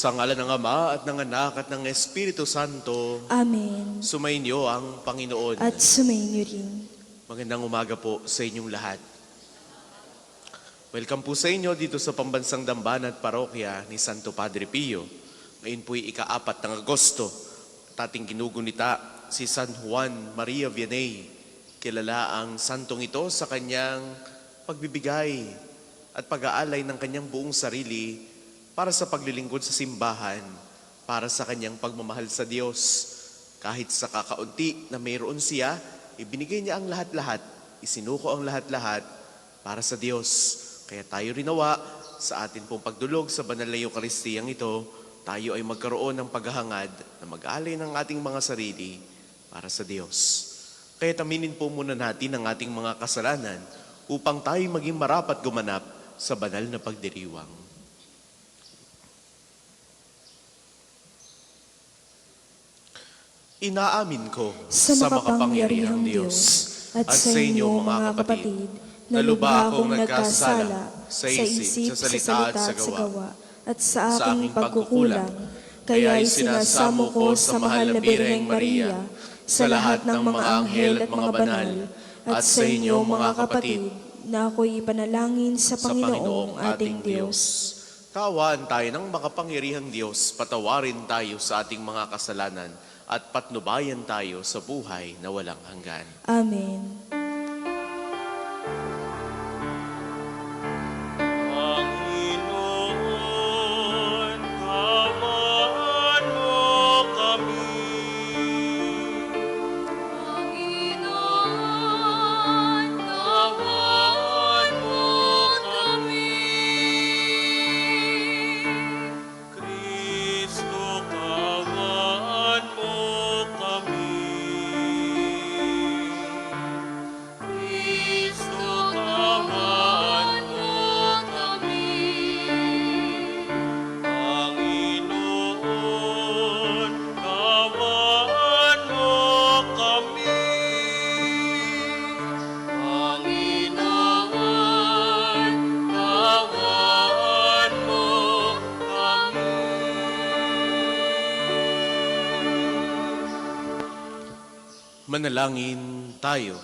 Sa ngalan ng Ama at ng Anak at ng Espiritu Santo, Amen. sumainyo ang Panginoon. At sumainyo rin. Magandang umaga po sa inyong lahat. Welcome po sa inyo dito sa Pambansang Dambana at Parokya ni Santo Padre Pio. Ngayon po'y ika-4 ng Agosto at ating ginugunita si San Juan Maria Vianney. Kilala ang santong ito sa kanyang pagbibigay at pag-aalay ng kanyang buong sarili para sa paglilingkod sa simbahan, para sa kanyang pagmamahal sa Diyos. Kahit sa kakaunti na mayroon siya, ibinigay niya ang lahat-lahat, isinuko ang lahat-lahat para sa Diyos. Kaya tayo rinawa sa atin pong pagdulog sa banal na Eukaristiyang ito, tayo ay magkaroon ng paghahangad na mag-alay ng ating mga sarili para sa Diyos. Kaya taminin po muna natin ang ating mga kasalanan upang tayo maging marapat gumanap sa banal na pagdiriwang. Inaamin ko Sa makapangyarihang Diyos at sa inyo mga kapatid, na lubha akong nagkasala sa isip, sa salita at sa gawa, at sa aking pagkukulang. Kaya'y sinasamo ko sa mahal na Birheng Maria, sa lahat ng mga anghel at mga banal, at sa inyo mga kapatid, na ako'y ipanalangin sa Panginoong ating Diyos. Kaawaan tayo ng makapangyarihang Diyos, patawarin tayo sa ating mga kasalanan, at patnubayan tayo sa buhay na walang hanggan. Amen. Panginoon, kawan mo kami. Panginoon, kawan mo kami. Kristo, kawan mo kami. Kristo, kawan mo kami. Panginoon, kawan mo kami. Panginoon, kawan mo kami. Manalangin tayo.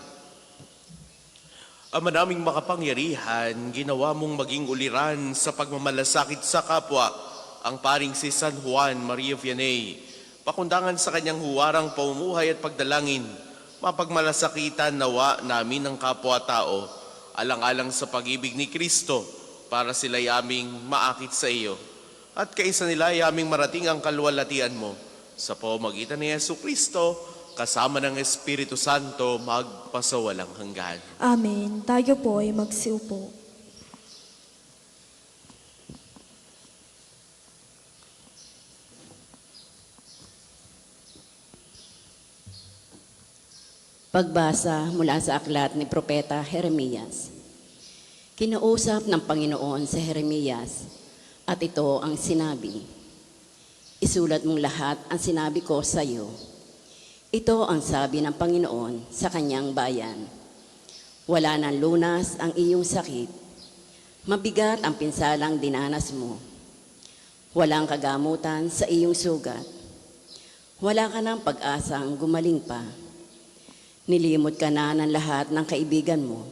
Ama naming makapangyarihan, ginawa mong maging uliran sa pagmamalasakit sa kapwa ang paring si San Juan Maria Vianney. Pakundangan sa kanyang huwarang paumuhay at pagdalangin, mapagmalasakitan nawa namin ang kapwa-tao, alang-alang sa pag-ibig ni Kristo, para sila'y aming maakit sa iyo. At kaisa nila ay aming marating ang kalwalatian mo. Sa pamamagitan ni Yesu Kristo, kasama ng Espiritu Santo, magpasawalang hanggan. Amen. Tayo po ay magsiupo. Pagbasa mula sa aklat ni Propeta Jeremias. Kinausap ng Panginoon si Jeremias, at ito ang sinabi, "Isulat mong lahat ang sinabi ko sa iyo. Ito ang sabi ng Panginoon sa kanyang bayan. Wala ng lunas ang iyong sakit. Mabigat ang pinsalang dinanas mo. Walang kagamutan sa iyong sugat. Wala ka ng pag-asang gumaling pa. Nilimot ka na ng lahat ng kaibigan mo.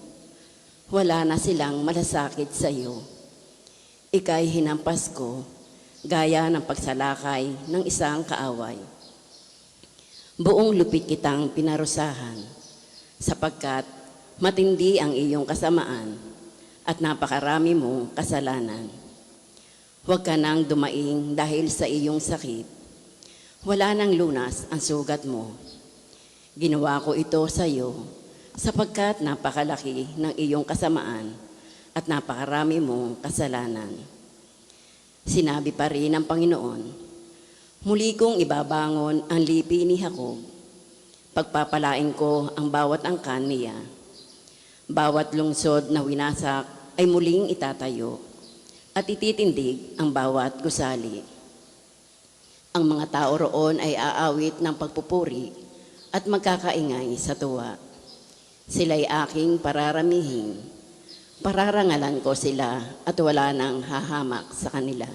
Wala na silang malasakit sa iyo. Ika'y hinampas ko, gaya ng pagsalakay ng isang kaaway. Buong lupit kitang pinarusahan, sapagkat matindi ang iyong kasamaan at napakarami mong kasalanan. Huwag ka nang dumaing dahil sa iyong sakit. Wala nang lunas ang sugat mo. Ginawa ko ito sa iyo, sapagkat napakalaki ng iyong kasamaan at napakarami mong kasalanan." Sinabi pa rin ng Panginoon, "Muli kong ibabangon ang lipi ni Jacob. Pagpapalain ko ang bawat angkan niya. Bawat lungsod na winasak ay muling itatayo, at ititindig ang bawat gusali. Ang mga tao roon ay aawit ng pagpupuri at magkakaingay sa tuwa. Sila'y aking pararamihin. Pararangalan ko sila at wala nang hahamak sa kanila.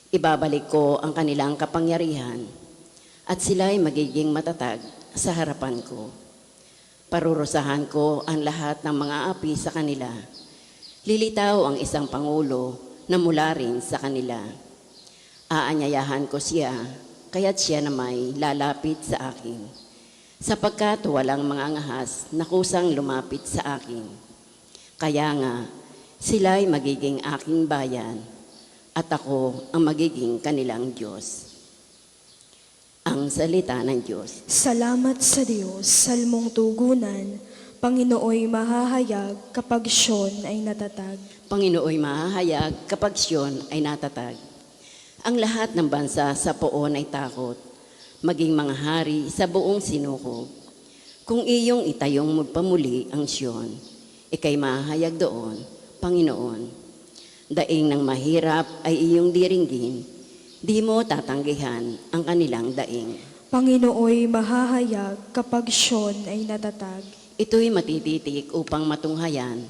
Ibabalik ko ang kanilang kapangyarihan at sila'y magiging matatag sa harapan ko. Parurusahan ko ang lahat ng mga api sa kanila. Lilitaw ang isang pangulo na mula rin sa kanila. Aanyayahan ko siya, kaya't siya na may lalapit sa akin. Sapagkat walang mga angahas na kusang lumapit sa akin. Kaya nga, sila'y magiging aking bayan at ako ang magiging kanilang Diyos. Ang salita ng Diyos. Salamat sa Diyos, salmong tugunan, Panginooy mahahayag kapag siyon ay natatag. Panginooy mahahayag kapag siyon ay natatag. Ang lahat ng bansa sa poon ay takot, maging mga hari sa buong sinukob. Kung iyong itayong magpamuli ang siyon, ikay mahahayag doon, Panginoon. Daing ng mahirap ay iyong diringgin, di mo tatanggihan ang kanilang daing. Panginooy mahahayag kapag siyon ay natatag. Ito'y matititik upang matunghayan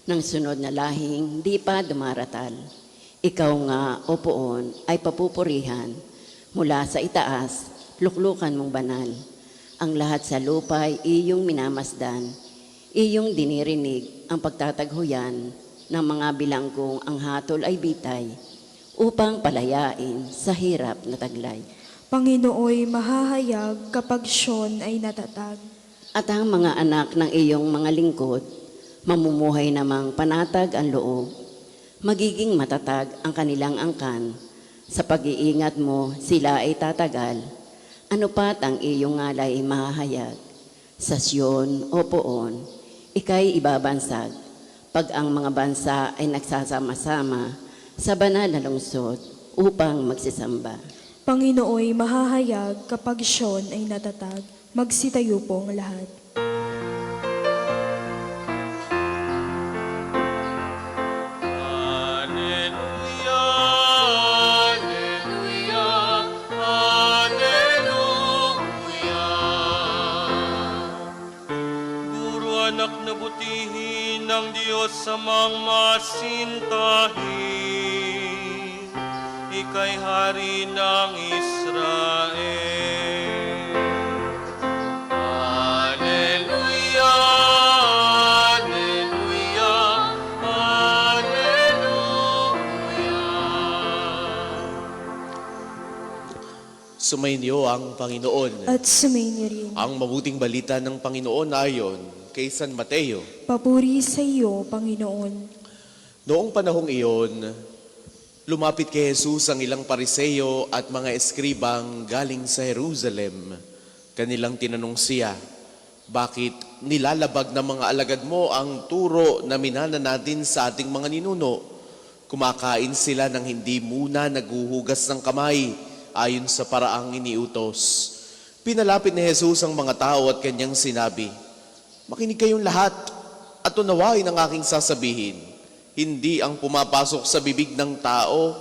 ng sunod na lahing di pa dumaratal. Ikaw nga, o poon, ay papupurihan mula sa itaas, luklukan mong banal. Ang lahat sa lupa ay iyong minamasdan, iyong dinirinig ang pagtataghuyan ng mga bilanggong ang hatol ay bitay upang palayain sa hirap na taglay. Panginooy mahahayag kapag siyon ay natatag. At ang mga anak ng iyong mga lingkod, mamumuhay namang panatag ang loob. Magiging matatag ang kanilang angkan. Sa pag-iingat mo, sila ay tatagal. Ano pat ang iyong ngalay mahahayag? Sa Siyon o poon, ikay ibabansag. Pag ang mga bansa ay nagsasama-sama sa banal na lungsod upang magsisamba. Panginooy mahahayag kapag siyon ay natatag. Magsitayo po ang lahat. Alleluia, Alleluia, Alleluia. Guro anak na butihin ng Diyos sa mga masintahin, ika'y hari ng Israel. Alleluia, Alleluia, Alleluia. Sumainyo ang Panginoon. At sumainyo rin. Ang mabuting balita ng Panginoon ayon kay San Mateo. Papuri sa iyo, Panginoon. Noong panahong iyon, lumapit kay Jesus ang ilang pariseyo at mga eskribang galing sa Jerusalem. Kanilang tinanong siya, bakit nilalabag ng mga alagad mo ang turo na minana natin sa ating mga ninuno? Kumakain sila ng hindi muna naguhugas ng kamay ayon sa paraang iniutos. Pinalapit ni Jesus ang mga tao at kanyang sinabi, makinig kayong lahat at unawain ang aking sasabihin. Hindi ang pumapasok sa bibig ng tao,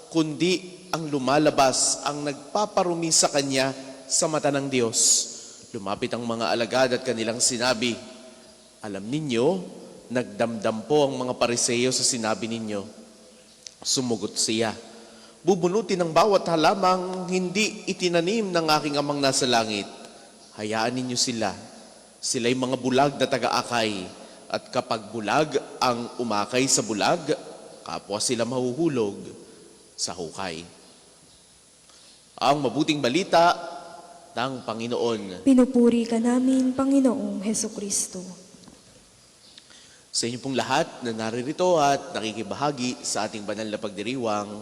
kundi ang lumalabas ang nagpaparumi sa kanya sa mata ng Diyos. Lumapit ang mga alagad at kanilang sinabi, alam ninyo, nagdamdam po ang mga pariseyo sa sinabi ninyo. Sumugot siya, bubunutin ng bawat halamang hindi itinanim ng aking amang nasa langit. Hayaan ninyo sila. Sila'y mga bulag na taga-akay. At kapag bulag ang umakay sa bulag, kapwa sila mahuhulog sa hukay. Ang mabuting balita ng Panginoon. Pinupuri ka namin, Panginoong Hesukristo. Sa inyo pong lahat na naririto at nakikibahagi sa ating banal na pagdiriwang,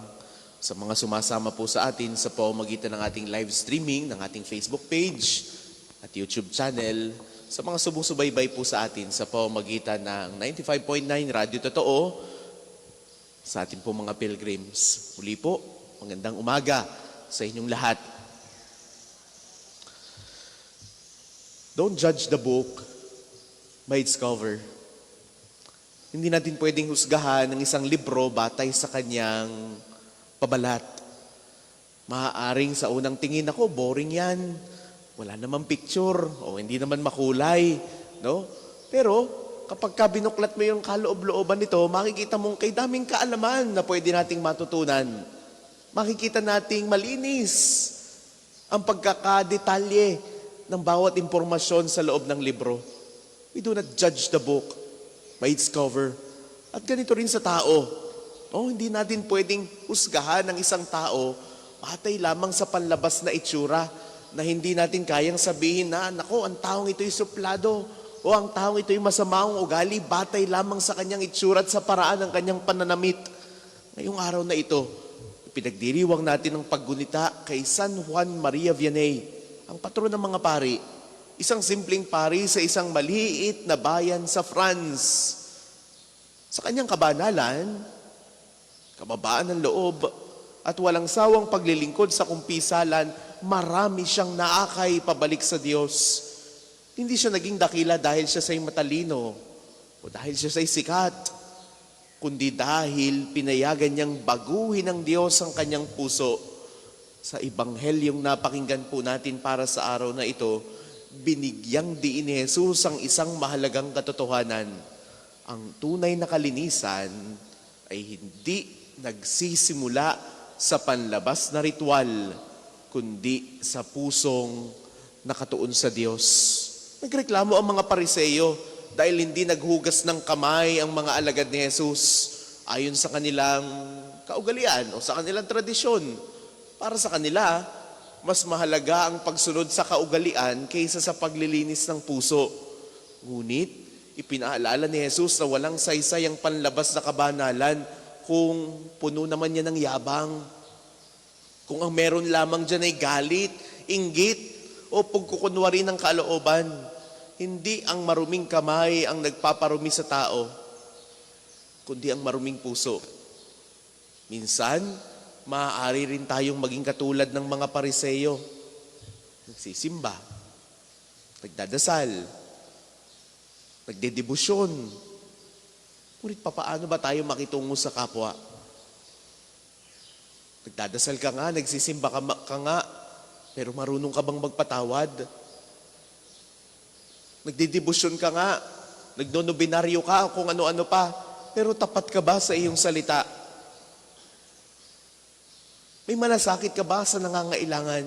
sa mga sumasama po sa atin sa pamamagitan ng ating live streaming, ng ating Facebook page at YouTube channel, sa mga sumusubaybay po sa atin sa pamamagitan ng 95.9 Radyo Totoo, sa ating po mga pilgrims. Muli po, magandang umaga sa inyong lahat. Don't judge the book by its cover. Hindi natin pwedeng husgahan ng isang libro batay sa kanyang pabalat. Maaaring sa unang tingin ako, boring yan. Wala namang picture o hindi naman makulay, no? Pero kapag binuklat mo yung kaloob-looban nito, makikita mong kay daming kaalaman na pwede nating matutunan. makikita nating malinis ang pagkakadetalye ng bawat impormasyon sa loob ng libro. We do not judge the book by its cover. At ganito rin sa tao. Hindi natin pwedeng husgahan ng isang tao batay lamang sa panlabas na itsura na hindi natin kayang sabihin na, nako, ang taong ito'y suplado o ang taong ito'y masamang ugali batay lamang sa kanyang itsura at sa paraan ng kanyang pananamit. Ngayong araw na ito, pinagdiriwang natin ang paggunita kay San Juan Maria Vianney, ang patron ng mga pari, isang simpleng pari sa isang maliit na bayan sa France. Sa kanyang kabanalan, kababaan ng loob, at walang sawang paglilingkod sa kumpisalan, marami siyang naakay pabalik sa Diyos. Hindi siya naging dakila dahil siya sa'y matalino o dahil siya sa'y sikat, kundi dahil pinayagan niyang baguhin ng Diyos ang kanyang puso. Sa Ebanghelyong napakinggan po natin para sa araw na ito, binigyang diin ni Jesus ang isang mahalagang katotohanan. Ang tunay na kalinisan ay hindi nagsisimula sa panlabas na ritual, kundi sa pusong nakatuon sa Diyos. Nagreklamo ang mga Pariseyo dahil hindi naghugas ng kamay ang mga alagad ni Jesus ayon sa kanilang kaugalian o sa kanilang tradisyon. Para sa kanila, mas mahalaga ang pagsunod sa kaugalian kaysa sa paglilinis ng puso. Ngunit, ipinaalala ni Jesus na walang saysay ang panlabas na kabanalan kung puno naman niya ng yabang. Kung ang meron lamang dyan ay galit, inggit, o pagkukunwari ng kalooban. Hindi ang maruming kamay ang nagpaparumi sa tao, kundi ang maruming puso. Minsan, maaari rin tayong maging katulad ng mga Pariseyo. Nagsisimba, nagdadasal, nagdedebosyon. Ngunit papaano ba tayo makitungo sa kapwa? Nagdadasal ka nga, nagsisimba ka nga, pero marunong ka bang magpatawad? Nagdedebosyon ka nga, nagnonobinaryo ka, kung ano-ano pa, pero tapat ka ba sa iyong salita? May malasakit ka ba sa nangangailangan?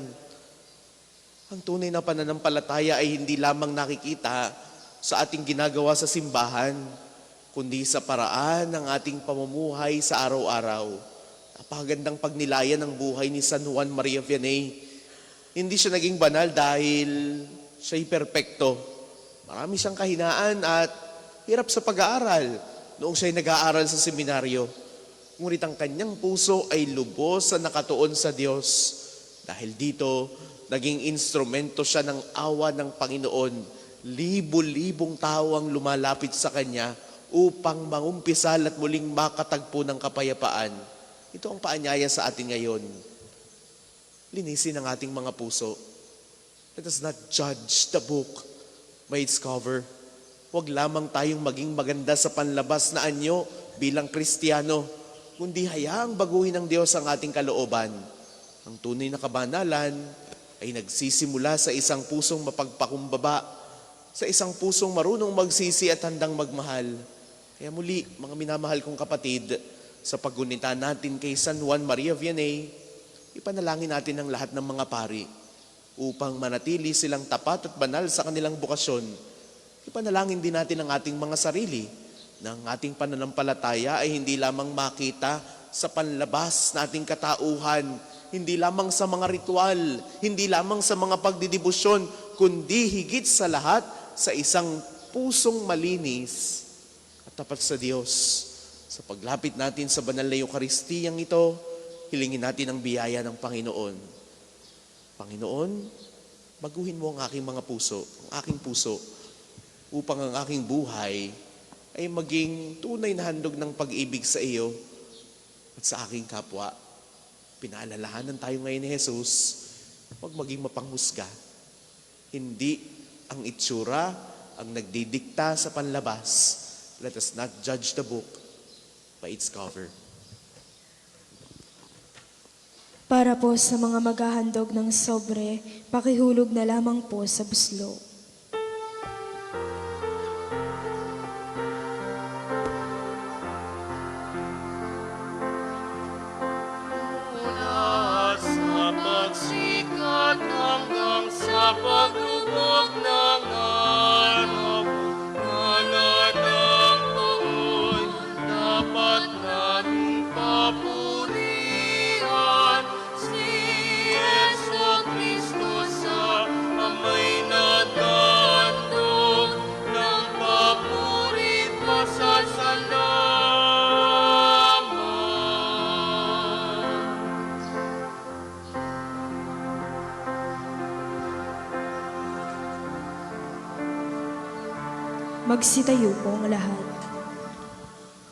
Ang tunay na pananampalataya ay hindi lamang nakikita sa ating ginagawa sa simbahan, kundi sa paraan ng ating pamumuhay sa araw-araw. Napakagandang pagnilayan ng buhay ni San Juan Maria Vianney. Hindi siya naging banal dahil siya'y perpekto. Marami siyang kahinaan at hirap sa pag-aaral noong siya'y nag-aaral sa seminaryo. Ngunit ang kanyang puso ay lubos sa nakatuon sa Diyos. Dahil dito, naging instrumento siya ng awa ng Panginoon. Libo-libong tao ang lumalapit sa Kanya upang mangumpisal at muling makatagpo ng kapayapaan. Ito ang paanyaya sa atin ngayon. Linisin ang ating mga puso. Let us not judge the book by its cover. Huwag lamang tayong maging maganda sa panlabas na anyo bilang Kristiyano, kundi hayaang baguhin ng Diyos ang ating kalooban. Ang tunay na kabanalan ay nagsisimula sa isang pusong mapagpakumbaba, sa isang pusong marunong magsisi at handang magmahal. Kaya muli, mga minamahal kong kapatid, sa paggunita natin kay San Juan Maria Vianney, ipanalangin natin ang lahat ng mga pari upang manatili silang tapat at banal sa kanilang bukasyon. Ipanalangin din natin ang ating mga sarili na ang ating pananampalataya ay hindi lamang makita sa panlabas na ating katauhan, hindi lamang sa mga ritual, hindi lamang sa mga pagdidibusyon, kundi higit sa lahat sa isang pusong malinis at tapat sa Diyos. Sa paglapit natin sa banal na Eukaristiyang ito, hilingin natin ang biyaya ng Panginoon. Panginoon, baguhin mo ang aking mga puso, ang aking puso, upang ang aking buhay ay maging tunay na handog ng pag-ibig sa iyo at sa aking kapwa. Pinaalalahanan tayo ngayon ni Jesus, huwag maging mapanghusga. Hindi ang itsura ang nagdidikta sa panlabas. Let us not judge the book by its cover. Para po sa mga maghahandog ng sobre, pakihulog na lamang po sa buslo. Una sa paglubog ng araw, ngalan ng Poon, dapat nating papurihan si Jesu-Kristo sa amay na tandog ng papurit pasasalamat. Magsitayo po ang lahat.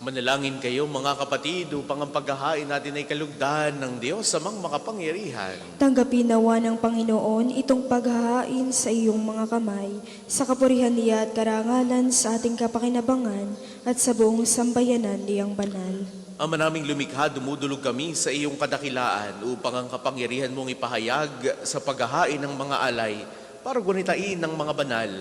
Manalangin kayo mga kapatid upang ang paghahain natin ay kalugdan ng Diyos amang makapangyarihan. Tanggapin nawa ng Panginoon itong paghahain sa iyong mga kamay, sa kapurihan niya at karangalan sa ating kapakinabangan at sa buong sambayanan niyang banal. Ama naming lumikha, dumudulog kami sa iyong kadakilaan upang ang kapangyarihan mong ipahayag sa paghahain ng mga alay para gunitain ng mga banal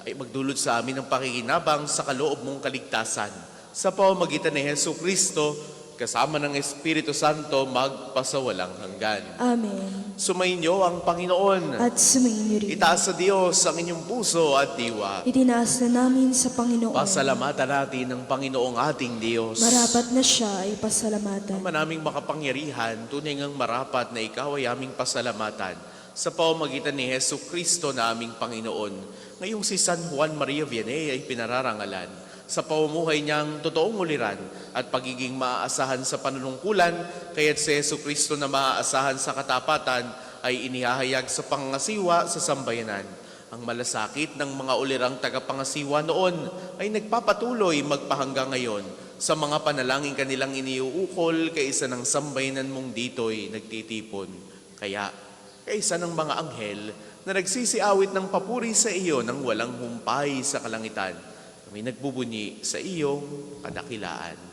ay magdulot sa amin ng pakikinabang sa kaloob mong kaligtasan. Sa pamamagitan ni Hesu Kristo, kasama ng Espiritu Santo, magpasawalang hanggan. Amen. Sumainyo ang Panginoon. At sumainyo rin. Itaas sa Diyos ang inyong puso at diwa. Itinaas na namin sa Panginoon. Pasalamatan natin ang Panginoong ating Diyos. Marapat na siya ay pasalamatan. Ama naming makapangyarihan, tunay ngang marapat na ikaw ay aming pasalamatan sa pamamagitan ni Hesu Kristo na aming Panginoon. Ngayong si San Juan Maria Vianney ay pinararangalan sa pamumuhay niyang totoong uliran at pagiging maaasahan sa panunungkulan, kaya't si Hesu Kristo na maaasahan sa katapatan ay inihahayag sa pangasiwa sa sambayanan. Ang malasakit ng mga ulirang tagapangasiwa noon ay nagpapatuloy magpahanggang ngayon sa mga panalangin kanilang iniuukol kaisa ng sambayanan mong dito'y nagtitipon. Kaya, kaisa ng mga anghel na nagsisiawit ng papuri sa iyo nang walang humpay sa kalangitan, kami nagbubunyi sa iyong kadakilaan.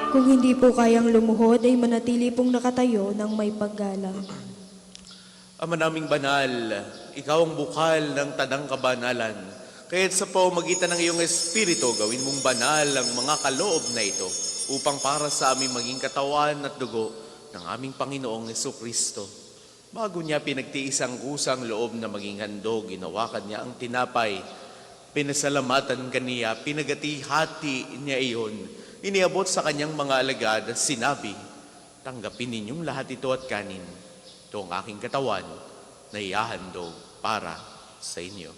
Kung hindi po kayang lumuhod, ay manatili pong nakatayo ng may paggalang. Ama naming banal, ikaw ang bukal ng tadang kabanalan. Kaya't sa pamamagitan ng iyong Espiritu, gawin mong banal ang mga kaloob na ito upang para sa aming maging katawan at dugo ng aming Panginoong Jesucristo. Bago niya pinagtiis ang kusang loob na maging handog, ginawakan niya ang tinapay. Pinasalamatan kaniya, pinagati-hati niya iyon. Iniabot sa kanyang mga alagad at sinabi, tanggapin ninyong lahat ito at kanin. Ito ang aking katawan na ihahandog para sa inyo.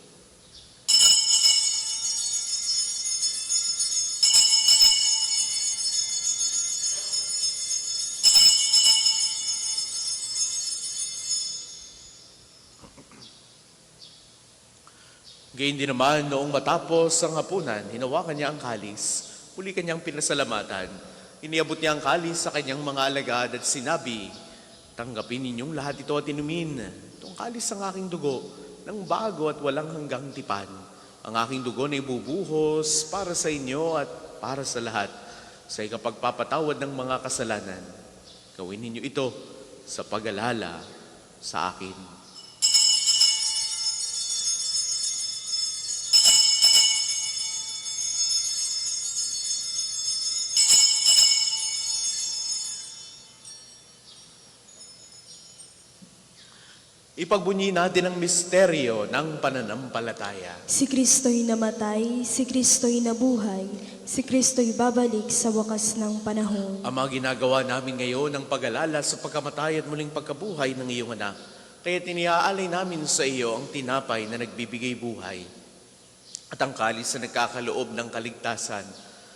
Gayun din naman, noong matapos ang hapunan, hinawakan niya ang kalis. Muli kanyang pinasalamatan. Iniabot niya ang kalis sa kanyang mga alagad at sinabi, tanggapin ninyong lahat ito at inumin. Itong kalis ang aking dugo, ng bago at walang hanggang tipan. Ang aking dugo na ibubuhos para sa inyo at para sa lahat, sa ikapagpapatawad ng mga kasalanan. Gawin ninyo ito sa pag-alala sa akin. Ipagbunyi natin ang misteryo ng pananampalataya. Si Kristo'y namatay, si Kristo'y nabuhay, si Kristo'y babalik sa wakas ng panahon. Ang mga ginagawa namin ngayon ng pag-alala sa pagkamatay at muling pagkabuhay ng iyong anak. Kaya tiniaalay namin sa iyo ang tinapay na nagbibigay buhay at ang kalis na nagkakaloob ng kaligtasan.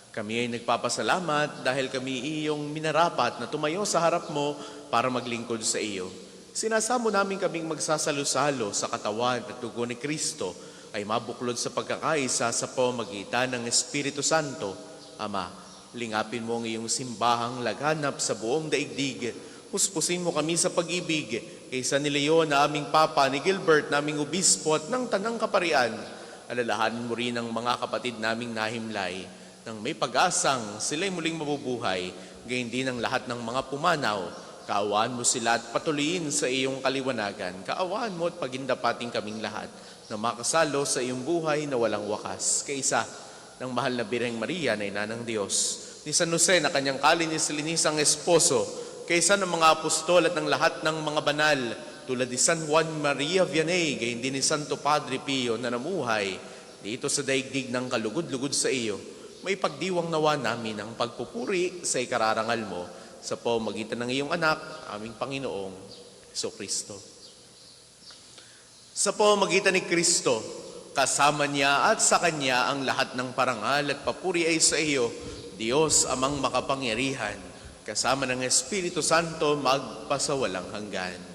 Kami ay nagpapasalamat dahil kami iyong minarapat na tumayo sa harap mo para maglingkod sa iyo. Sinasamo namin kaming magsasalo-salo sa katawan at dugo ni Kristo ay mabuklod sa pagkakaisa sa pamamagitan ng Espiritu Santo. Ama, lingapin mo ang iyong simbahang laganap sa buong daigdig. Puspusin mo kami sa pag-ibig kaysa ni Leon na aming Papa, ni Gilbert naming obispo at ng Tanang Kaparian. Alalahanin mo rin ang mga kapatid naming nahimlay nang may pag-asang sila'y muling mabubuhay, gayon din ang lahat ng mga pumanaw. Kaawaan mo sila at patuloyin sa iyong kaliwanagan. Kaawaan mo at pagindapating kaming lahat na makasalo sa iyong buhay na walang wakas. Kaysa ng mahal na Birheng Maria na Ina ng Diyos, ni San Jose na kanyang kalinilisang esposo, kaysa ng mga apostol at ng lahat ng mga banal, tulad ni San Juan Maria Vianney, gayon din ni Santo Padre Pio na namuhay dito sa daigdig ng kalugod-lugod sa iyo, may pagdiwang nawa namin ang pagpupuri sa ikararangal mo sa pamamagitan ng iyong anak, aming Panginoong Jesucristo. Sa pamamagitan ni Kristo, kasama niya at sa Kanya ang lahat ng parangal at papuri ay sa iyo, Diyos amang makapangyarihan, kasama ng Espiritu Santo magpasawalang hanggan.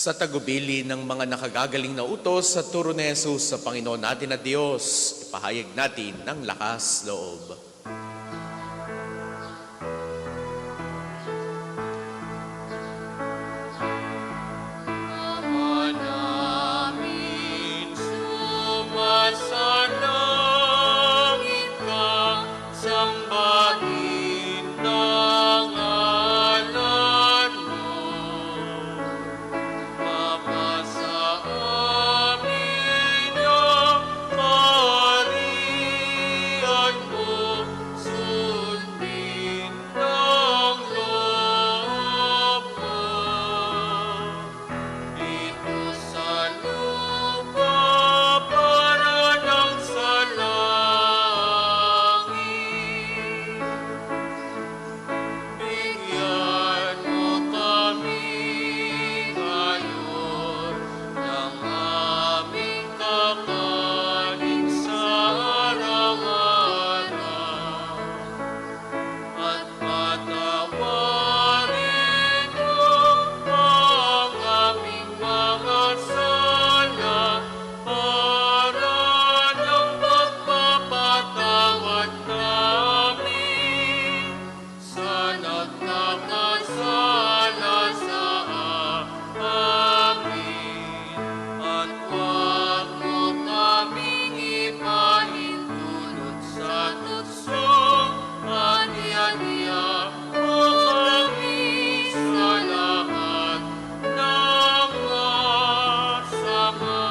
Sa tagubili ng mga nakagagaling na utos sa turo ni Jesus sa Panginoon natin na Diyos, ipahayag natin ng lakas loob. Ama namin, sumasalangit ka, sambahin ang ngalan mo. Mapasa amin ang kaharian mo, sundin ang loob mo. Dito sa lupa para ng sa langit. Bigyan mo kami ngayon ng aming kakanin sa araw-araw. At patawarin mo ang aming mga sala para ng pagpapatawad namin sa nagkakasala sa amin. At huwag mo kaming ipahintulot sa tukso at ianiya mo kami sa lahat ng masama.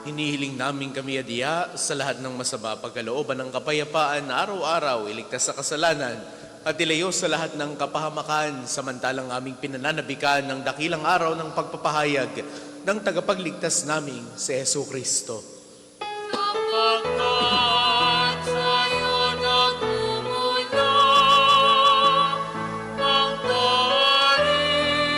Hinihiling namin kami adya sa lahat ng masama pagkalooban ng kapayapaan na araw-araw iligtas sa kasalanan at ilayo sa lahat ng kapahamakan samantalang aming pinananabikan ng dakilang araw ng pagpapahayag ng tagapagligtas naming si Jesu Kristo. Sapagkat sa'yo nagmumula ang kaharian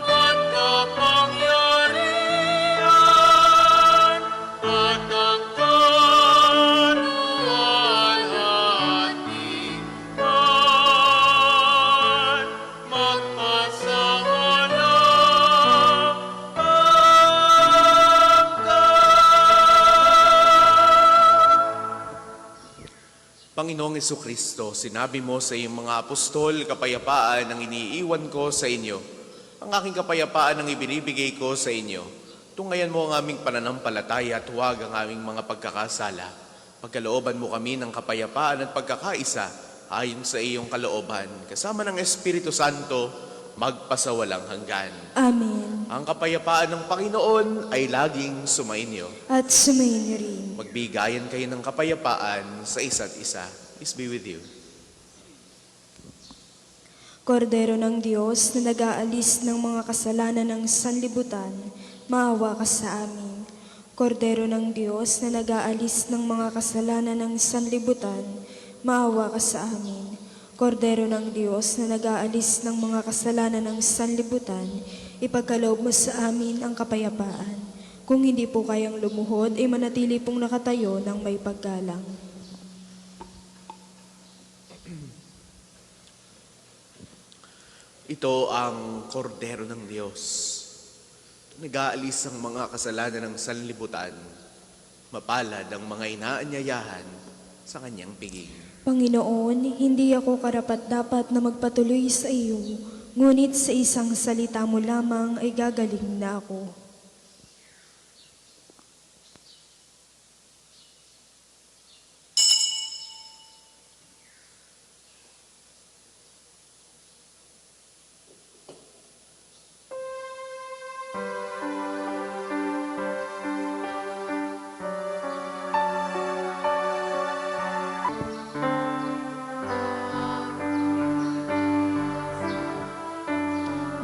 at kapangyarihan at ang kaluwalhatian magpasawalang Panginoong Jesucristo, sinabi mo sa iyong mga apostol, kapayapaan ang iniiwan ko sa inyo. Ang aking kapayapaan ang ibinibigay ko sa inyo. Tungayan mo ang aming pananampalataya at huwag ang aming mga pagkakasala. Pagkalooban mo kami ng kapayapaan at pagkakaisa ayon sa iyong kalooban, kasama ng Espiritu Santo, magpasawalang hanggan. Amen. Ang kapayapaan ng Panginoon ay laging sumainyo. At sumainyo rin. Magbigayan kayo ng kapayapaan sa isa't isa. Peace be with you. Kordero ng Diyos na nag-aalis ng mga kasalanan ng sanlibutan, maawa ka sa amin. Kordero ng Diyos na nag-aalis ng mga kasalanan ng sanlibutan, maawa ka sa amin. Kordero ng Diyos na nag-aalis ng mga kasalanan ng sanlibutan, ipagkaloob mo sa amin ang kapayapaan. Kung hindi po kayang lumuhod, ay manatili pong nakatayo ng may paggalang. Ito ang kordero ng Diyos. Nag-aalis ang mga kasalanan ng sanlibutan. Mapalad ang mga inaanyayahan sa kanyang piging. Panginoon, hindi ako karapat-dapat na magpatuloy sa iyo, ngunit sa isang salita mo lamang ay gagaling na ako.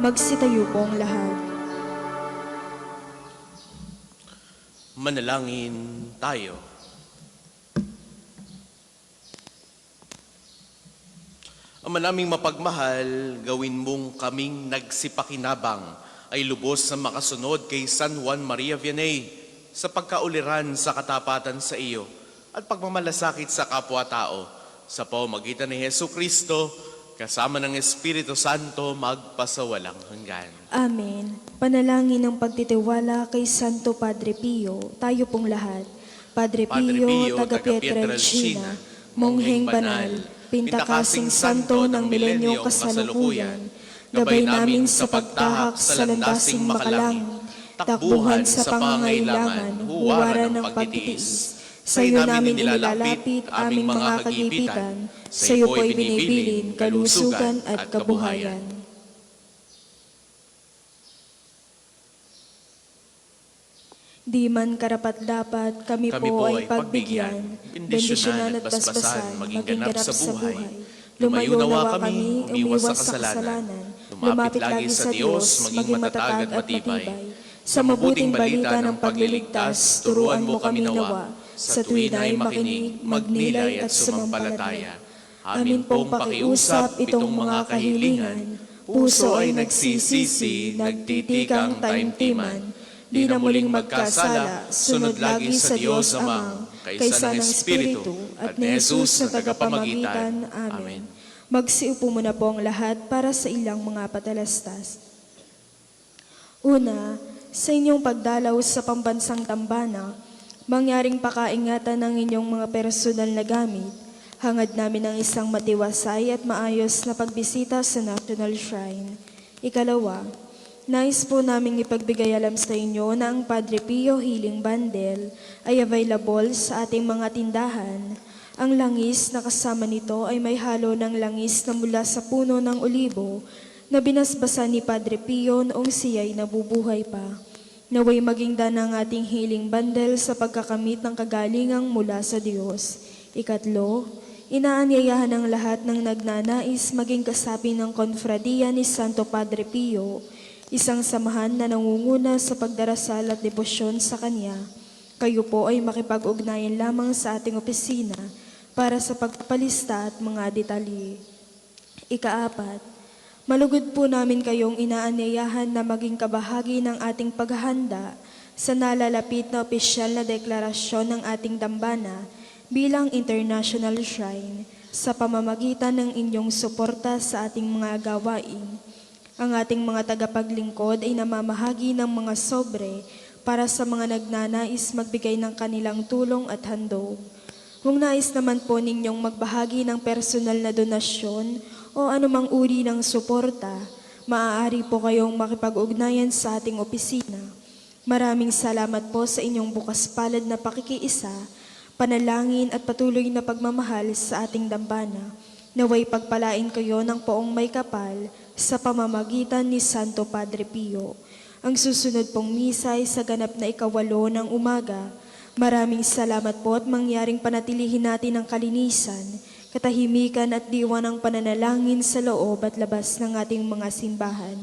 Magsitayo po ang lahat. Manalangin tayo. Ama naming mapagmahal, gawin mong kaming nagsipakinabang ay lubos na makasunod kay San Juan Maria Vianney sa pagkauliran sa katapatan sa iyo at pagmamalasakit sa kapwa-tao sa pamamagitan ni Hesu Kristo kasama ng Espiritu Santo magpasawalang hanggan. Amen. Panalangin ng pagtitiwala kay Santo Padre Pio, tayo pong lahat. Padre Pio, taga Pietrelcina, mongheng banal, pintakasing santo ng milenyo kasalukuyan, gabay namin sa pagtahak sa landasing makalangit, takbuhan sa pangangailangan, huwaran ng pagtitiis. Sa iyo namin inilalapit aming mga kagipitan, sa iyo po'y binibilin kalusugan at kabuhayan. Di man karapat-dapat, kami po ay pagbigyan, bendisyonan at basbasan, maging ganap sa buhay. Lumayo nawa kami, umiwas sa kasalanan, lumapit lagi sa Diyos, maging matatag at matibay. Sa mabuting balita ng pagliligtas, turuan mo kami nawa, sa tuwin ay makinig, magnilay at sumampalataya. Amin pong pakiusap itong mga kahilingan, puso ay nagsisisi, nagtitikang taimtiman, di na muling magkasala, sunod lagi sa Diyos Amang, kaysa ng Espiritu, at ni Jesus na tagapamagitan. Amen. Magsiupo muna po ang lahat para sa ilang mga patalastas. Una, sa inyong pagdalaw sa pambansang dambana, mangyaring pakaingatan ng inyong mga personal na gamit, hangad namin ang isang matiwasay at maayos na pagbisita sa National Shrine. Ikalawa, nais po naming ipagbigay alam sa inyo na ang Padre Pio Healing Bundle ay available sa ating mga tindahan. Ang langis na kasama nito ay may halo ng langis na mula sa puno ng olibo na binasbasan ni Padre Pio noong siya'y nabubuhay pa. Naway maging daan ang ating healing bundle sa pagkakamit ng kagalingang mula sa Diyos. Ikatlo, inaanyayahan ng lahat ng nagnanais maging kasapi ng konfradiya ni Santo Padre Pio, isang samahan na nangunguna sa pagdarasal at debosyon sa Kanya. Kayo po ay makipag-ugnayan lamang sa ating opisina para sa pagpapalista at mga detalye. Ikaapat, malugod po namin kayong inaanyayahan na maging kabahagi ng ating paghahanda sa nalalapit na opisyal na deklarasyon ng ating dambana bilang International Shrine sa pamamagitan ng inyong suporta sa ating mga gawain. Ang ating mga tagapaglingkod ay namamahagi ng mga sobre para sa mga nagnanais magbigay ng kanilang tulong at handog. Kung nais naman po ninyong magbahagi ng personal na donasyon o anumang uri ng suporta, maaari po kayong makipag-ugnayan sa ating opisina. Maraming salamat po sa inyong bukas palad na pakikiisa panalangin at patuloy na pagmamahal sa ating dambana. Naway pagpalain kayo ng poong may kapal sa pamamagitan ni Santo Padre Pio. Ang susunod pong misa ay sa ganap na 8 ng umaga. Maraming salamat po at mangyaring panatilihin natin ang kalinisan, katahimikan at diwa ng pananalangin sa loob at labas ng ating mga simbahan.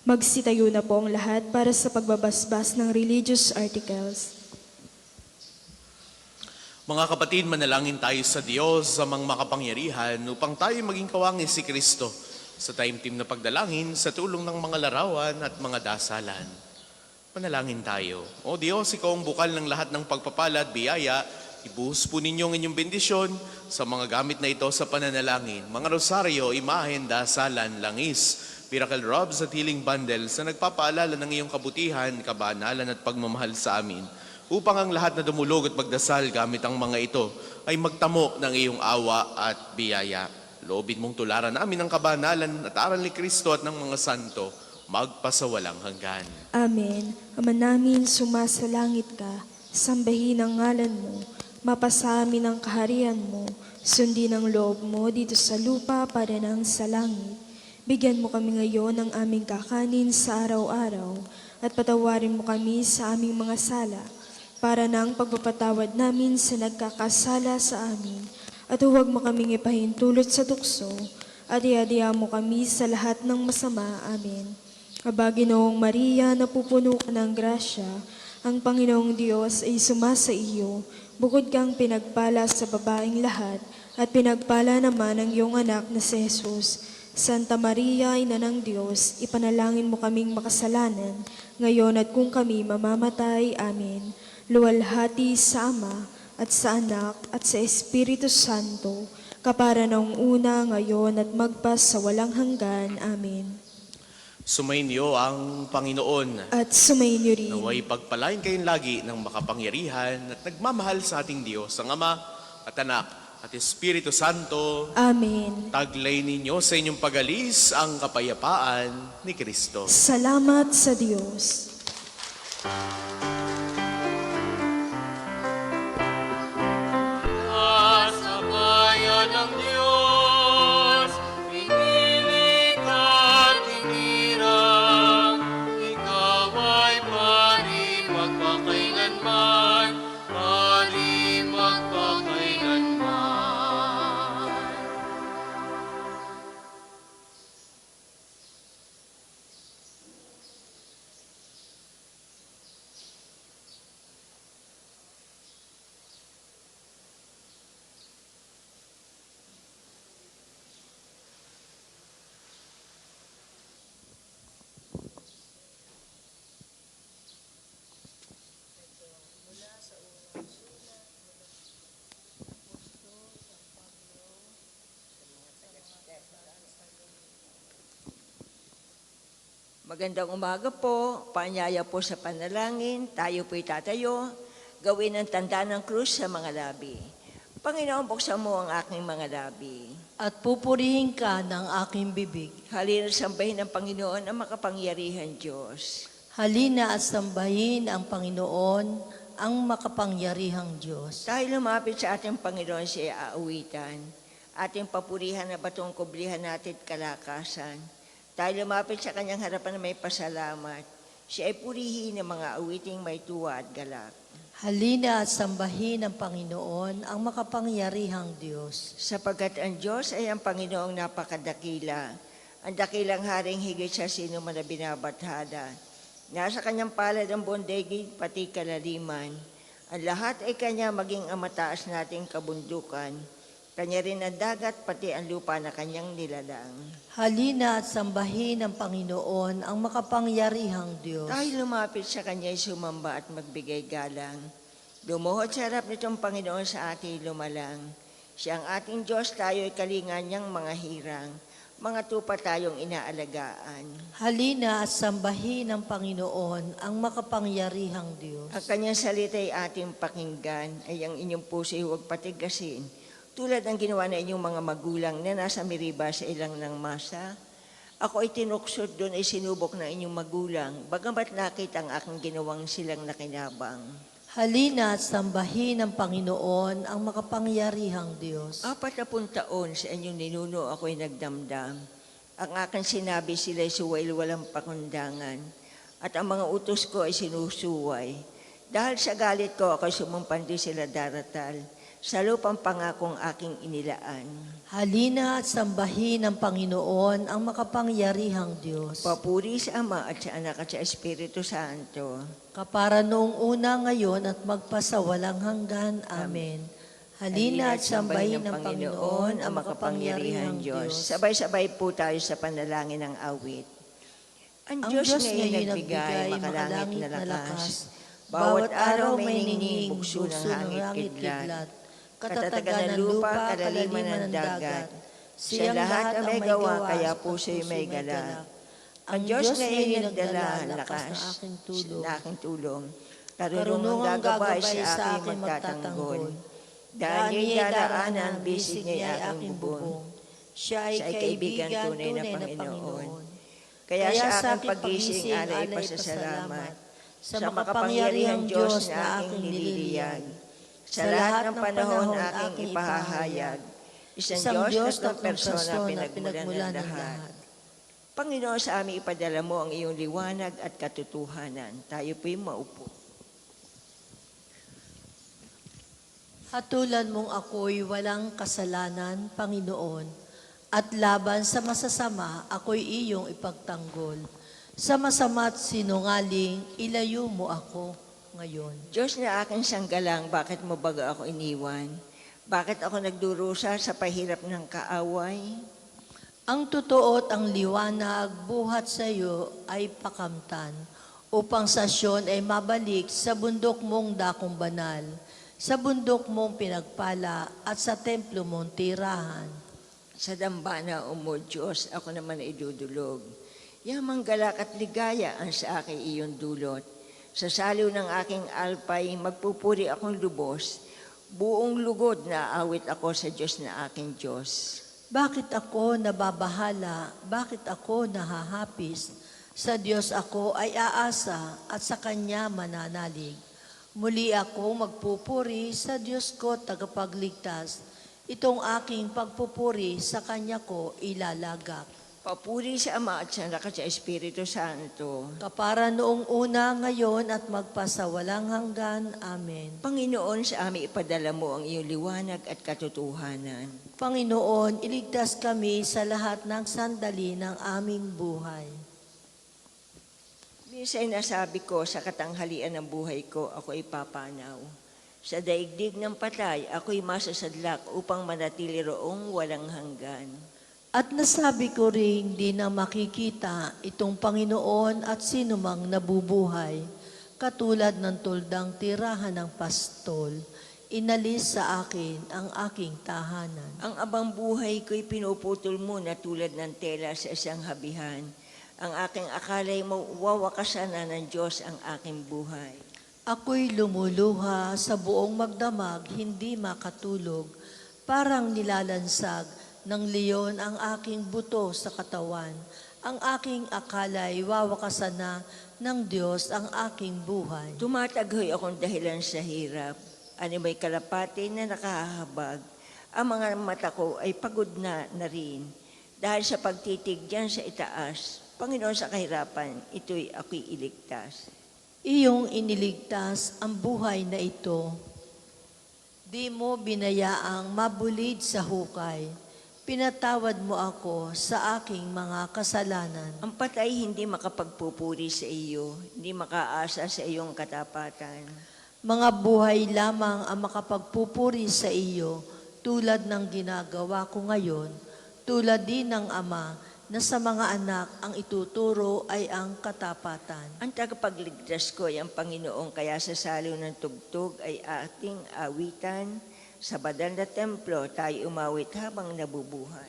Magsitayo na po ang lahat para sa pagbabasbas ng religious articles. Mga kapatid, manalangin tayo sa Diyos sa mga makapangyarihan upang tayo maging kawangis si Kristo sa taimtim na pagdalangin sa tulong ng mga larawan at mga dasalan. Manalangin tayo. O Diyos, Ikaw ang bukal ng lahat ng pagpapala at biyaya. Ibuhos po ninyo ang inyong bendisyon sa mga gamit na ito sa pananalangin. Mga rosaryo, imahen, dasalan, langis, miracle robs at healing bundles na nagpapaalala ng iyong kabutihan, kabanalan at pagmamahal sa amin. Upang ang lahat na dumulog at magdasal gamit ang mga ito ay magtamo ng iyong awa at biyaya. Loobin mong tularan namin ang kabanalan at aral ni Kristo at ng mga santo, magpasawalang hanggan. Amen. Ama namin, sumasalangit ka, sambahin ang ngalan mo, mapasa amin ang kaharian mo, sundin ang loob mo dito sa lupa para nang sa langit. Bigyan mo kami ngayon ng aming kakanin sa araw-araw at patawarin mo kami sa aming mga sala para ng pagpapatawad namin sa nagkakasala sa amin. At huwag mo kaming ipahintulot sa tukso at iadya mo kami sa lahat ng masama. Amen. Aba, Ginoong Maria, napupuno ka ng grasya, ang Panginoong Diyos ay sumasa iyo. Bukod kang pinagpala sa babaeng lahat, at pinagpala naman ang iyong anak na si Jesus. Santa Maria, Ina ng Diyos, ipanalangin mo kaming makasalanan, ngayon at kung kami mamamatay. Amen. Luwalhati sa Ama, at sa Anak, at sa Espiritu Santo, kapara noong una, ngayon, at magpas sa walang hanggan. Amen. Sumainyo ang Panginoon. At sumainyo rin. Naway pagpalain kayong lagi ng makapangyarihan at nagmamahal sa ating Diyos, ang Ama at Anak at Espiritu Santo. Amen. Taglay ninyo sa inyong pag-alis ang kapayapaan ni Kristo. Salamat sa Diyos. Sa bayan ng Diyos, piniling at hinirang, ikaw ay pari magpakailanman, pari magpakailanman. Magandang umaga po, paanyaya po sa panalangin, tayo po'y tatayo, gawin ang tanda ng krus sa mga labi. Panginoon, buksan mo ang aking mga labi. At pupurihin ka ng aking bibig. Halina sambahin ng Panginoon ang makapangyarihan Diyos. Halina at sambahin ang Panginoon, ang makapangyarihang Diyos. Tayo lumapit sa ating Panginoon siya aawitan, ating papurihan na batong kublihan natin at kalakasan. Tayo lumapit sa kanyang harapan na may pasalamat. Siya ay purihin ng mga awiting may tuwa at galak. Halina at sambahin ang Panginoon, ang makapangyarihang Diyos. Sapagkat ang Diyos ay ang Panginoong napakadakila, ang dakilang haring higit sa sino man na binabathada. Nasa kanyang palad ang bondegig, pati kalaliman. Ang lahat ay kanya maging ang mataas nating kabundukan. Kanya rin ang dagat, pati ang lupa na kanyang nilalang. Halina at sambahin ang Panginoon, ang makapangyarihang Diyos. Tayo lumapit sa kanya'y sumamba at magbigay galang. Lumuhod sa harap nitong Panginoon sa ating lumalang. Siya ang ating Diyos, tayo'y kalingan niyang mga hirang. Mga tupa tayong inaalagaan. Halina at sambahin ang Panginoon, ang makapangyarihang Diyos. Ang kanyang salita'y ating pakinggan, ay ang inyong puso'y huwag patigasin. Tulad ng ginawa na inyong mga magulang na nasa Meriba sa ilang ng masa. Ako ay tinuksod doon ay sinubok ng inyong magulang, bagamat nakita ang aking ginawang silang nakinabang. Halina at sambahin ng Panginoon ang makapangyarihang Diyos. 40 taon sa inyong ninuno ako'y nagdamdam. Ang aking sinabi sila'y suwail walang pakundangan. At ang mga utos ko ay sinusuway. Dahil sa galit ko ako'y sumumpandi sila daratal. Sa lupang pangakong aking inilaan. Halina at sambahin ng Panginoon ang makapangyarihang Diyos. Papuri sa Ama at sa Anak at sa Espiritu Santo. Kapara noong una, ngayon at magpasawalang hanggan. Amen. Halina at sambahin ng Panginoon ang makapangyarihang Diyos. Sabay-sabay po tayo sa panalangin ng awit. Ang Diyos ngayon nagbigay makalangit na lakas. Bawat araw may ningning bugso ng hangit kidlat. Katatagan ng lupa, kalaliman ng dagat. Siya lahat ang may gawa, kaya puso'y may galak. Ang Diyos ngayon nagdala ang lakas na aking tulong. Karunungang gagabay sa aking magtatanggol. Dahil niya'y daraanan, bisig niya'y aking bubong. Siya ay kaibigan tunay na Panginoon. Kaya sa aking pagising, alay pasasalamat. Sa makapangyarihang Diyos na aking nililiyag. Sa lahat ng panahon aking ipahahayag. Isang Diyos na persona pinagmulan ng lahat. Panginoon, sa aming ipadala mo ang iyong liwanag at katotohanan. Tayo po'y maupo. Hatulan mong ako'y walang kasalanan, Panginoon, at laban sa masasama ako'y iyong ipagtanggol. Sa masama't sinungaling, ilayo mo ako ngayon. Diyos na aking sanggalang, bakit mo baga ako iniwan? Bakit ako nagdurusa sa pahirap ng kaaway? Ang totoo at ang liwanag buhat sa iyo ay pakamtan, upang sa Siyon ay mabalik sa bundok mong dakong banal, sa bundok mong pinagpala at sa templo mong tirahan. Sa dambana o mo, Diyos, ako naman ay idudulog. Yamang galak at ligaya ang sa aking iyong dulot. Sa saliw ng aking alpay, magpupuri akong lubos. Buong lugod na awit ako sa Diyos na aking Diyos. Bakit ako nababahala? Bakit ako nahahapis? Sa Diyos ako ay aasa at sa Kanya mananalig. Muli ako magpupuri sa Diyos ko tagapagligtas. Itong aking pagpupuri sa Kanya ko ilalagak. Papuri sa Ama at sa Anak at sa Espiritu Santo. Kapara noong una, ngayon at magpasawalang hanggan. Amen. Panginoon, sa amin ipadala mo ang iyong liwanag at katotohanan. Panginoon, iligtas kami sa lahat ng sandali ng aming buhay. Minsan nasabi ko sa katanghalian ng buhay ko, ako ay papanaw. Sa daigdig ng patay, ako'y masasadlak upang manatili roong walang hanggan. At nasabi ko rin di na makikita itong Panginoon at sinumang nabubuhay, katulad ng tuldang tirahan ng pastol, inalis sa akin ang aking tahanan. Ang abang buhay ko'y pinuputol mo na tulad ng tela sa isang habihan. Ang aking akala'y mawawakasan na ng Diyos ang aking buhay. Ako'y lumuluha sa buong magdamag, hindi makatulog, parang nilalansag ng leon ang aking buto sa katawan. Ang aking akala'y wawakasan na ng Diyos ang aking buhay. Tumataghoy akong dahilan sa hirap. Ano may kalapati na nakahahabag. Ang mga mata ko ay pagod na rin. Dahil sa pagtitig dyan sa itaas, Panginoon, sa kahirapan, ito'y ako'y iligtas. Iyong iniligtas ang buhay na ito. Di mo binayaang mabulid sa hukay. Pinatawad mo ako sa aking mga kasalanan. Ang patay hindi makapagpupuri sa iyo, hindi makaasa sa iyong katapatan. Mga buhay lamang ang makapagpupuri sa iyo, tulad ng ginagawa ko ngayon, tulad din ng Ama, na sa mga anak ang ituturo ay ang katapatan. Ang tagapagligtas ko ay ang Panginoon, kaya sa saliw ng tugtog ay ating awitan. Sa badal na templo, tayo umawit habang nabubuhay.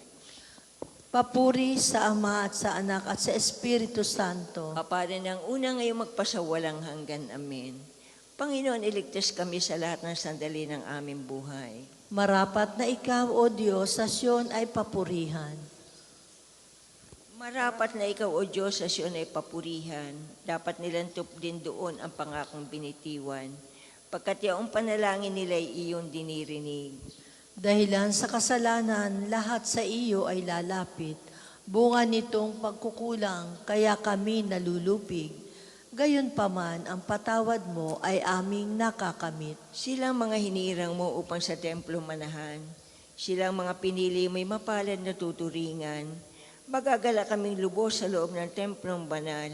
Papuri sa Ama at sa Anak at sa Espiritu Santo. Kapara ng una ngayong magpasawalang hanggan. Amen. Panginoon, iligtas kami sa lahat ng sandali ng aming buhay. Marapat na ikaw, O Diyos, sa Siyon ay papurihan. Marapat na ikaw, O Diyos, sa Siyon ay papurihan. Dapat nilantop din doon ang pangakong binitiwan. pagkat yaong panalangin nila'y iyong dinirinig. Dahilan sa kasalanan, lahat sa iyo ay lalapit. Bunga nitong pagkukulang, kaya kami nalulupig. Gayunpaman, ang patawad mo ay aming nakakamit. Silang mga hinirang mo upang sa templo manahan. Silang mga pinili mo'y mapalad na tuturingan. Magagala kaming lubos sa loob ng templong banal,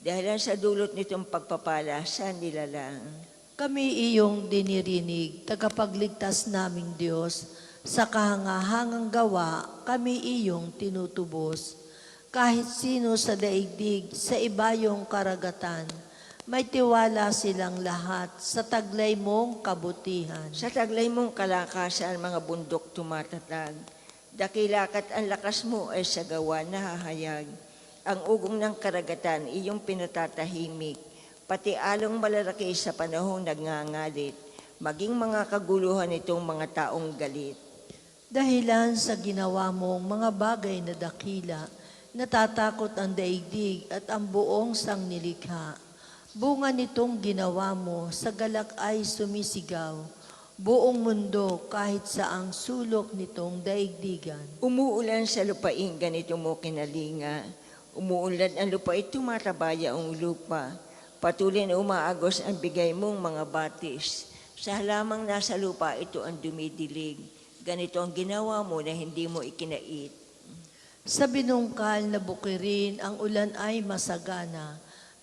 dahilan sa dulot nitong pagpapala sa nilalang. Kami iyong dinirinig, tagapagligtas naming Diyos. Sa kahangahangang gawa, kami iyong tinutubos. Kahit sino sa daigdig, sa ibayong karagatan, may tiwala silang lahat sa taglay mong kabutihan. Sa taglay mong kalakasan, mga bundok tumatatag. Dakilakat ang lakas mo ay sa gawa nahahayag. Ang ugong ng karagatan, iyong pinatatahimik. Pati along malalaki sa panahong nagngangalit. Maging mga kaguluhan itong mga taong galit. Dahilan sa ginawa mong mga bagay na dakila, natatakot ang daigdig at ang buong sangnilikha. Bunga nitong ginawa mo, sa galak ay sumisigaw. Buong mundo kahit saang sulok nitong daigdigan. Umuulan sa lupain, ganito mo kinalinga. Umuulan ang lupain, tumatabaya ang lupa. Patuloy na umaagos ang bigay mong mga batis. Sa halamang nasa lupa, ito ang dumidilig. Ganito ang ginawa mo na hindi mo ikinait. Sa binungkal na bukirin, ang ulan ay masagana.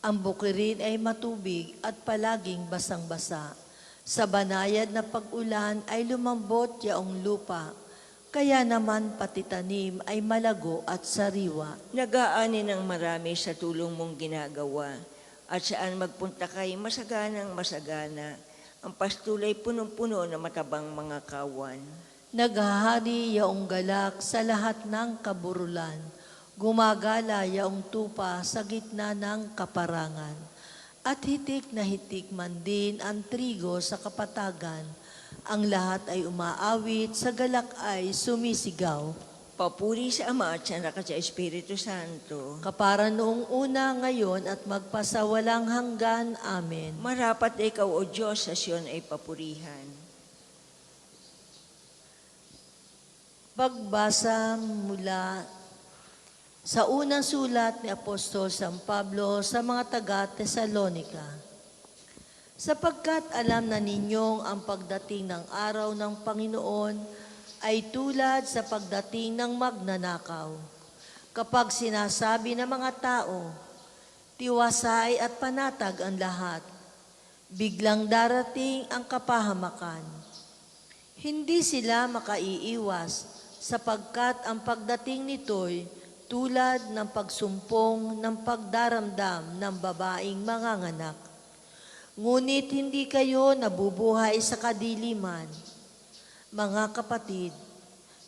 Ang bukirin ay matubig at palaging basang-basa. Sa banayad na pag-ulan ay lumambot yaong lupa. Kaya naman pati tanim ay malago at sariwa. Nag-aani ng marami sa tulong mong ginagawa. At saan magpunta kay masaganang masagana. Ang pastulay punong-puno na matabang mga kawan. Naghahari yaong galak sa lahat ng kaburulan. Gumagala yaong tupa sa gitna ng kaparangan. At hitik na hitik man din ang trigo sa kapatagan. Ang lahat ay umaawit, sa galak ay sumisigaw. Papuri sa Ama at sa Anak at sa Espiritu Santo. Kapara noong una, ngayon at magpasawalang hanggan. Amen. Marapat na ikaw, O Diyos, sa Siyon ay papurihan. Pagbasa mula sa unang sulat ni Apostol San Pablo sa mga taga-Tesalonika. Sapagkat alam na ninyong ang pagdating ng araw ng Panginoon ay tulad sa pagdating ng magnanakaw. Kapag sinasabi ng mga tao, tiwasay at panatag ang lahat, biglang darating ang kapahamakan. Hindi sila makaiiwas sapagkat ang pagdating nito'y tulad ng pagsumpong ng pagdaramdam ng babaeng manganganak. Ngunit hindi kayo nabubuhay sa kadiliman, mga kapatid,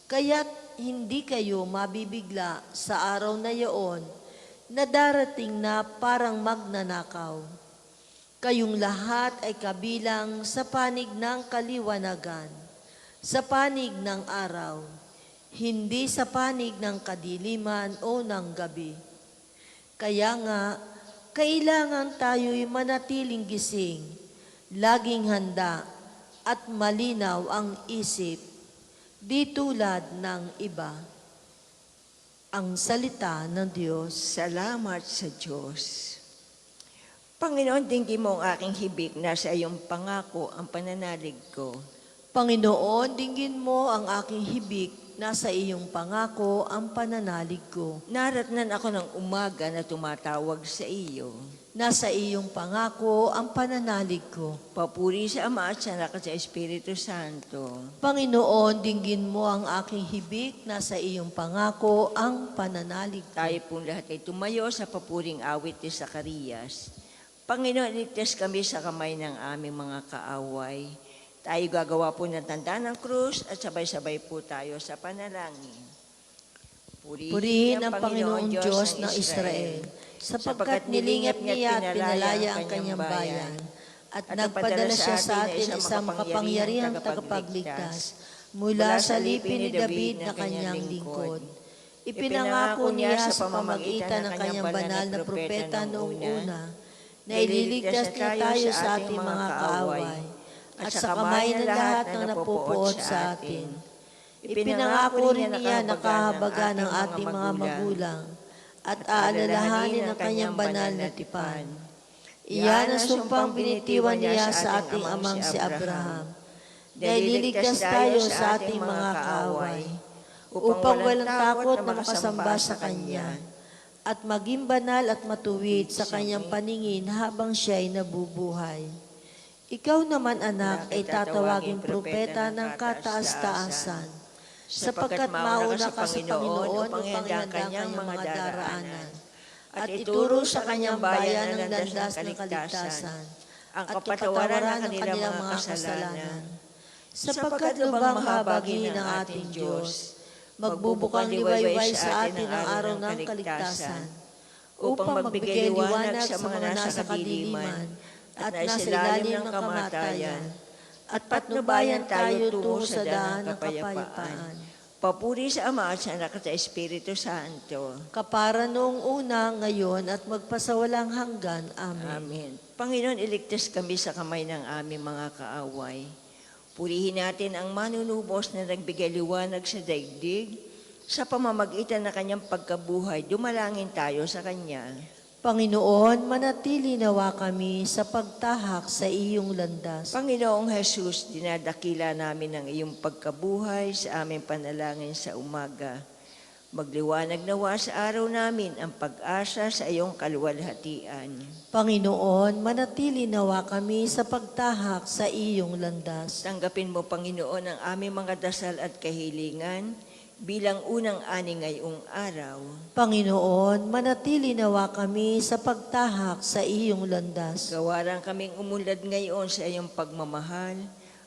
kaya't hindi kayo mabibigla sa araw na iyon na darating na parang magnanakaw. Kayong lahat ay kabilang sa panig ng kaliwanagan, sa panig ng araw, hindi sa panig ng kadiliman o ng gabi. Kaya nga, kailangan tayo'y manatiling gising, laging handa, at malinaw ang isip, di tulad ng iba. Ang salita ng Diyos. Salamat sa Diyos. Panginoon, dinggin mo ang aking hibik, nasa iyong pangako ang pananalig ko. Panginoon, dinggin mo ang aking hibik, nasa iyong pangako ang pananalig ko. Naratnan ako ng umaga na tumatawag sa iyo. Nasa iyong pangako ang pananalig ko. Papuri sa Ama at sa Anak at sa Espiritu Santo. Panginoon, dinggin mo ang aking hibik, nasa iyong pangako ang pananalig ko. Tayo pong lahat ay tumayo sa papuring awit ni Zacarias. Panginoon, iligtas kami sa kamay ng aming mga kaaway. Tayo gagawa po ng tanda ng krus at sabay-sabay po tayo sa panalangin. Purihin ang Panginoong Diyos ng Israel, sapagkat nilingap niya at pinalaya ang kanyang bayan, at nagpadala siya sa atin isang makapangyarihang tagapagligtas mula sa lipin ni David na kanyang lingkod. Ipinangako niya sa pamamagitan ng kanyang banal na propeta noong una, na ililigtas niya tayo sa ating mga kaaway, at sa kamay ng lahat ng napupuot sa atin. Ipinangako rin niya na kahabagan ng ating mga magulang at aalalahanin ang kanyang banal na tipan. Iyan ang sumpang binitiwan niya sa ating amang si Abraham. Dahil liligtas tayo sa ating mga kaaway, upang walang takot na makasamba sa Kanya, at maging banal at matuwid sa Kanyang paningin habang siya'y nabubuhay. Ikaw naman, anak, ay tatawaging propeta ng kataas-taasan, sapagkat mauna ka sa Panginoon upang ihanda ang kanyang mga daraanan, at ituro sa kanyang bayan ang landas ng kaligtasan, ang kapatawaran ng kanilang mga kasalanan. Sapagkat lubang mahabagin ng ating Diyos, magbubukang liwayway sa atin ang araw ng kaligtasan, upang magbigay liwanag sa mga nasa kadiliman at nasa ilalim ng kamatayan, at patnubayan tayo tungo sa daan ng kapayapaan. Papuri sa Ama at sa Anak at sa Espiritu Santo. Kapara noong una, ngayon, at magpasawalang hanggan. Amen. Amen. Panginoon, iligtas kami sa kamay ng aming mga kaaway. Purihin natin ang manunubos na nagbigay liwanag sa daigdig. Sa pamamagitan ng kanyang pagkabuhay, dumalangin tayo sa kanya. Panginoon, manatili nawa kami sa pagtahak sa iyong landas. Panginoong Jesus, dinadakila namin ang iyong pagkabuhay sa aming panalangin sa umaga. Magliwanag nawa sa araw namin ang pag-asa sa iyong kaluwalhatian. Panginoon, manatili nawa kami sa pagtahak sa iyong landas. Tanggapin mo, Panginoon, ang aming mga dasal at kahilingan bilang unang ani ngayong araw. Panginoon, manatili nawa kami sa pagtahak sa iyong landas. Gawaran kaming umunlad ngayon sa iyong pagmamahal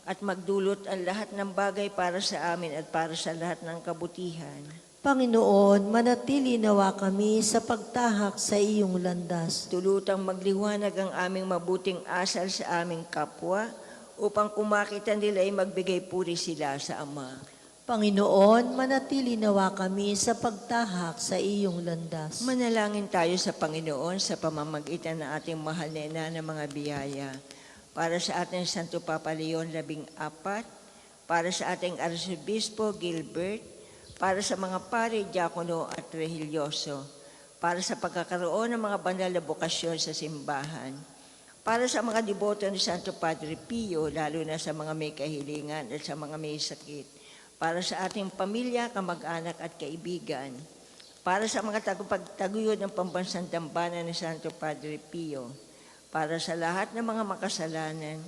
at magdulot ang lahat ng bagay para sa amin at para sa lahat ng kabutihan. Panginoon, manatili nawa kami sa pagtahak sa iyong landas. Tulutang magliwanag ang aming mabuting asal sa aming kapwa upang kumakita nila ay magbigay puri sila sa Ama. Panginoon, manatili nawa kami sa pagtahak sa iyong landas. Manalangin tayo sa Panginoon sa pamamagitan ng ating mahal na ina ng mga biyaya. Para sa ating Santo Papa Leon 14, para sa ating Arsobispo Gilbert, para sa mga pari, diakono at rehilyoso, para sa pagkakaroon ng mga banal na bokasyon sa simbahan, para sa mga deboto ni Santo Padre Pio, lalo na sa mga may kahilingan at sa mga may sakit, para sa ating pamilya, kamag-anak at kaibigan, para sa mga tagapagtaguyod ng pambansang dambana ni Santo Padre Pio, para sa lahat ng mga makasalanan,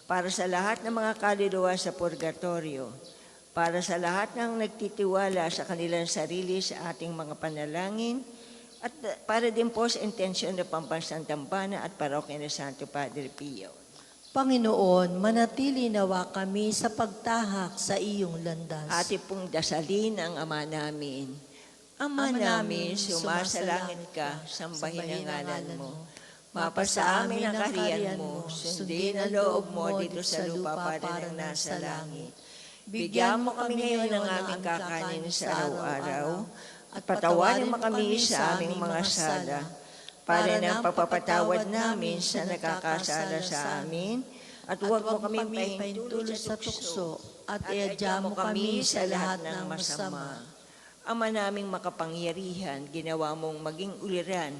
para sa lahat ng mga kaluluwa sa purgatorio, para sa lahat ng nagtitiwala sa kanilang sarili sa ating mga panalangin, at para din po sa intensyon ng pambansang dambana at parokya ni Santo Padre Pio. Panginoon, manatili nawa kami sa pagtahak sa iyong landas. Ati pong dasalin ang Ama namin. Ama namin, sumasalangit ka, sambahin ang ngalan mo. Mapasa amin ang kaharian mo, sundin ang loob mo dito sa lupa para nasa langit. Bigyan mo kami ngayon ng aming kakanin sa araw-araw, at patawarin mo kami sa aming mga sala, para ng pagpapatawad namin sa nakakasala sa amin, at huwag mo kami pahintulot sa tukso, at iadya mo kami sa lahat ng masama. Ama naming makapangyarihan, ginawa mong maging uliran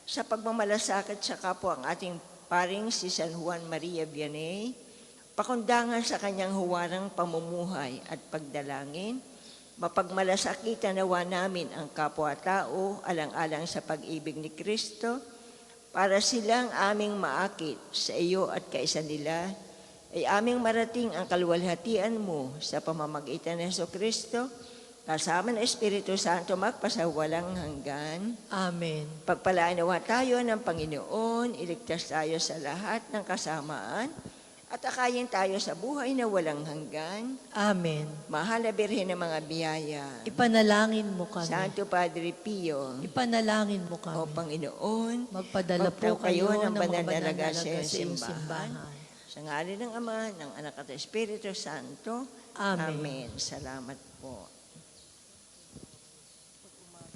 sa pagmamalasakit sa kapwa ang ating paring si San Juan Maria Vianney, pakundangan sa kanyang huwarang pamumuhay at pagdalangin, mapagmalasakitan nawa namin ang kapwa-tao alang-alang sa pag-ibig ni Kristo, para silang aming maakit sa iyo at kaisa nila, ay aming marating ang kaluwalhatian mo sa pamamagitan ni Jesucristo, kasama ng Espiritu Santo magpasawalang hanggan. Amen. Pagpalain nawa tayo ng Panginoon, iligtas tayo sa lahat ng kasamaan, at akayin tayo sa buhay na walang hanggan. Amen. Mahal na Birhen ng mga biyaya, Ipanalangin mo kami. Santo Padre Pio, Ipanalangin mo o kami. Panginoon, Magpadala po magtang kayo ng banal mga na banal na lagas sa lagas sa iyong simbahan. simbahan. Sa ngalan ng Ama, ng Anak at Espiritu Santo. Amen. Amen. Salamat po.